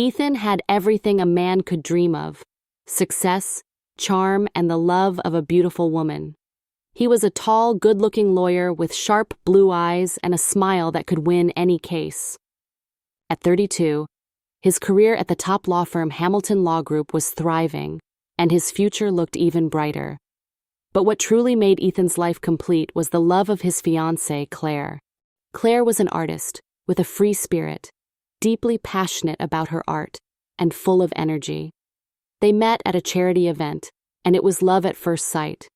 Ethan had everything a man could dream of: success, charm, and the love of a beautiful woman. He was a tall, good-looking lawyer with sharp blue eyes and a smile that could win any case. At 32, his career at the top law firm Hamilton Law Group was thriving, and his future looked even brighter. But what truly made Ethan's life complete was the love of his fiancée, Claire. Claire was an artist with a free spirit, deeply passionate about her art, and full of energy. They met at a charity event, and it was love at first sight.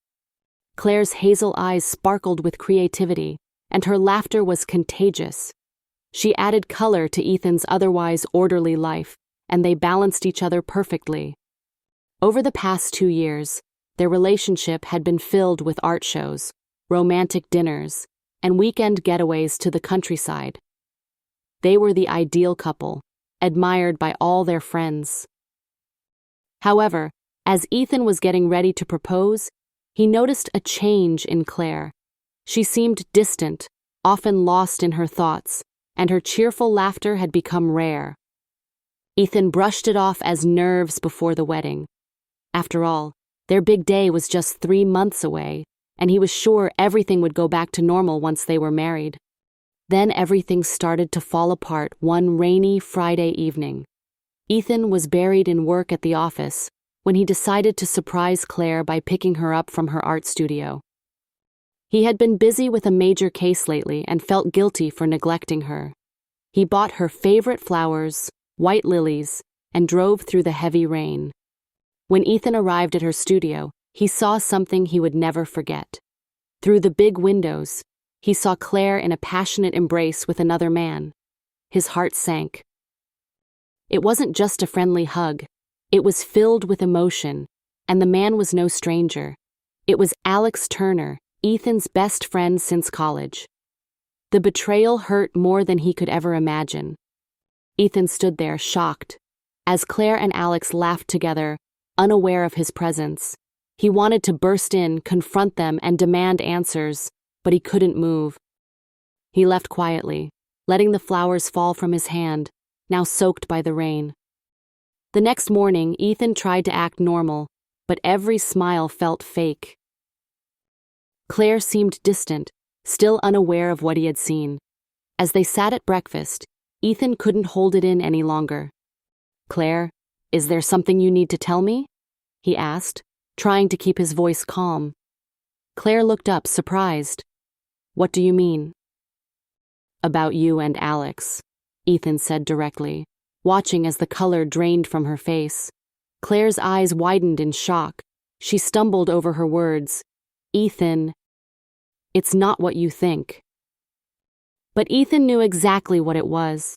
Claire's hazel eyes sparkled with creativity, and her laughter was contagious. She added color to Ethan's otherwise orderly life, and they balanced each other perfectly. Over the past 2 years, their relationship had been filled with art shows, romantic dinners, and weekend getaways to the countryside. They were the ideal couple, admired by all their friends. However, as Ethan was getting ready to propose, he noticed a change in Claire. She seemed distant, often lost in her thoughts, and her cheerful laughter had become rare. Ethan brushed it off as nerves before the wedding. After all, their big day was just 3 months away, and he was sure everything would go back to normal once they were married. Then everything started to fall apart one rainy Friday evening. Ethan was buried in work at the office when he decided to surprise Claire by picking her up from her art studio. He had been busy with a major case lately and felt guilty for neglecting her. He bought her favorite flowers, white lilies, and drove through the heavy rain. When Ethan arrived at her studio, he saw something he would never forget. Through the big windows, he saw Claire in a passionate embrace with another man. His heart sank. It wasn't just a friendly hug. It was filled with emotion, and the man was no stranger. It was Alex Turner, Ethan's best friend since college. The betrayal hurt more than he could ever imagine. Ethan stood there, shocked, as Claire and Alex laughed together, unaware of his presence. He wanted to burst in, confront them, and demand answers, but he couldn't move. He left quietly, letting the flowers fall from his hand, now soaked by the rain. The next morning, Ethan tried to act normal, but every smile felt fake. Claire seemed distant, still unaware of what he had seen. As they sat at breakfast, Ethan couldn't hold it in any longer. "Claire, is there something you need to tell me?" he asked, trying to keep his voice calm. Claire looked up, surprised. "What do you mean?" "About you and Alex," Ethan said directly, watching as the color drained from her face. Claire's eyes widened in shock. She stumbled over her words. "Ethan, it's not what you think." But Ethan knew exactly what it was.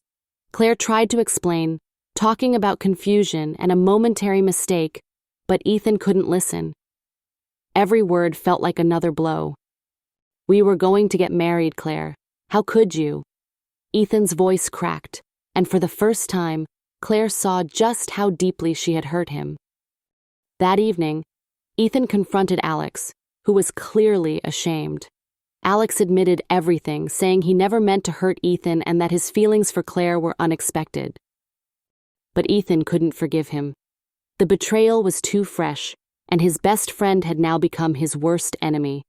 Claire tried to explain, talking about confusion and a momentary mistake, but Ethan couldn't listen. Every word felt like another blow. "We were going to get married, Claire. How could you?" Ethan's voice cracked, and for the first time, Claire saw just how deeply she had hurt him. That evening, Ethan confronted Alex, who was clearly ashamed. Alex admitted everything, saying he never meant to hurt Ethan and that his feelings for Claire were unexpected. But Ethan couldn't forgive him. The betrayal was too fresh, and his best friend had now become his worst enemy.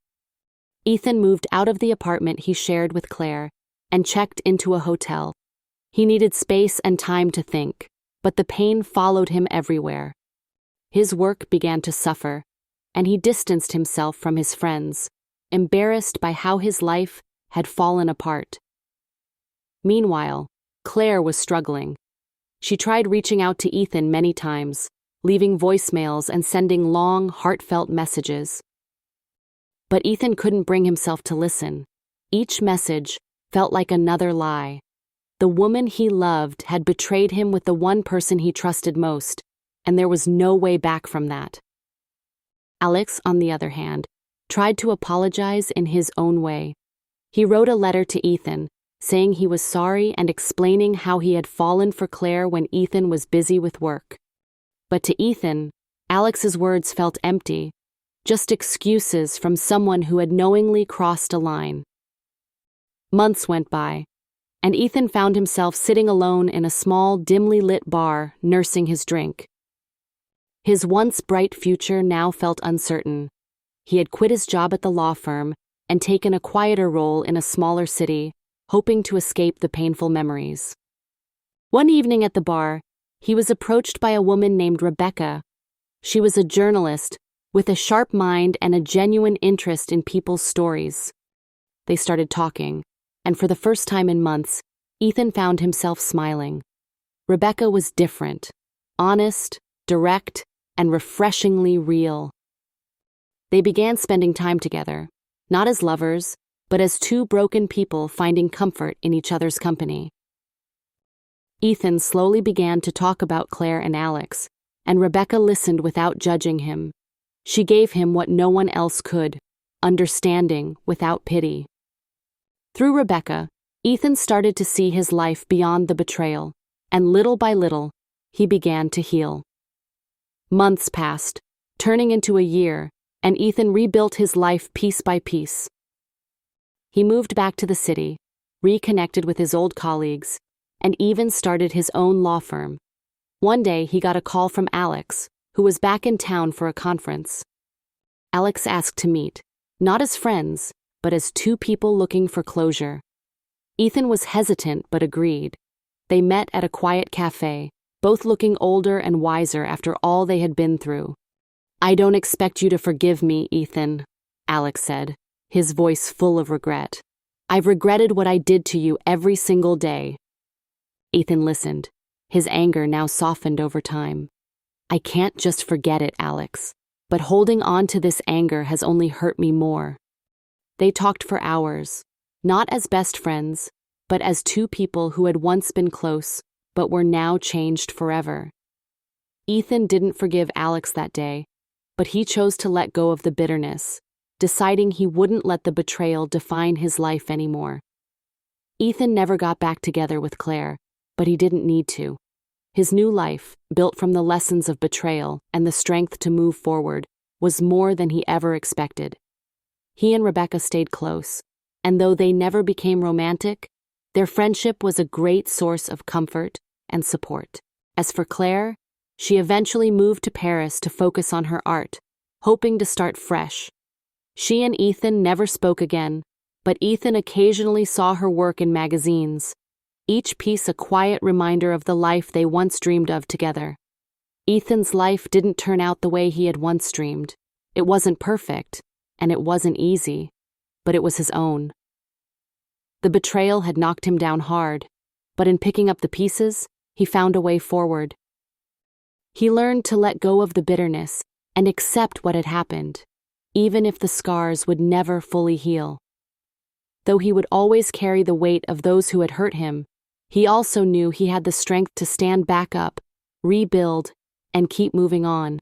Ethan moved out of the apartment he shared with Claire and checked into a hotel. He needed space and time to think, but the pain followed him everywhere. His work began to suffer, and he distanced himself from his friends, embarrassed by how his life had fallen apart. Meanwhile, Claire was struggling. She tried reaching out to Ethan many times, leaving voicemails and sending long, heartfelt messages. But Ethan couldn't bring himself to listen. Each message felt like another lie. The woman he loved had betrayed him with the one person he trusted most, and there was no way back from that. Alex, on the other hand, tried to apologize in his own way. He wrote a letter to Ethan, saying he was sorry and explaining how he had fallen for Claire when Ethan was busy with work. But to Ethan, Alex's words felt empty, just excuses from someone who had knowingly crossed a line. Months went by. and Ethan found himself sitting alone in a small, dimly lit bar, nursing his drink. His once bright future now felt uncertain. He had quit his job at the law firm and taken a quieter role in a smaller city, hoping to escape the painful memories. One evening at the bar, he was approached by a woman named Rebecca. She was a journalist with a sharp mind and a genuine interest in people's stories. They started talking, and for the first time in months, Ethan found himself smiling. Rebecca was different, honest, direct, and refreshingly real. They began spending time together, not as lovers, but as two broken people finding comfort in each other's company. Ethan slowly began to talk about Claire and Alex, and Rebecca listened without judging him. She gave him what no one else could, understanding without pity. Through Rebecca, Ethan started to see his life beyond the betrayal, and little by little, he began to heal. Months passed, turning into a year, and Ethan rebuilt his life piece by piece. He moved back to the city, reconnected with his old colleagues, and even started his own law firm. One day he got a call from Alex, who was back in town for a conference. Alex asked to meet, not as friends, but as two people looking for closure. Ethan was hesitant but agreed. They met at a quiet cafe, both looking older and wiser after all they had been through. "I don't expect you to forgive me, Ethan," Alex said, his voice full of regret. "I've regretted what I did to you every single day." Ethan listened, his anger now softened over time. "I can't just forget it, Alex, but holding on to this anger has only hurt me more." They talked for hours, not as best friends, but as two people who had once been close, but were now changed forever. Ethan didn't forgive Alex that day, but he chose to let go of the bitterness, deciding he wouldn't let the betrayal define his life anymore. Ethan never got back together with Claire, but he didn't need to. His new life, built from the lessons of betrayal and the strength to move forward, was more than he ever expected. He and Rebecca stayed close, and though they never became romantic, their friendship was a great source of comfort and support. As for Claire, she eventually moved to Paris to focus on her art, hoping to start fresh. She and Ethan never spoke again, but Ethan occasionally saw her work in magazines, each piece a quiet reminder of the life they once dreamed of together. Ethan's life didn't turn out the way he had once dreamed. It wasn't perfect, and it wasn't easy, but it was his own. The betrayal had knocked him down hard, but in picking up the pieces, he found a way forward. He learned to let go of the bitterness and accept what had happened, even if the scars would never fully heal. Though he would always carry the weight of those who had hurt him, he also knew he had the strength to stand back up, rebuild, and keep moving on.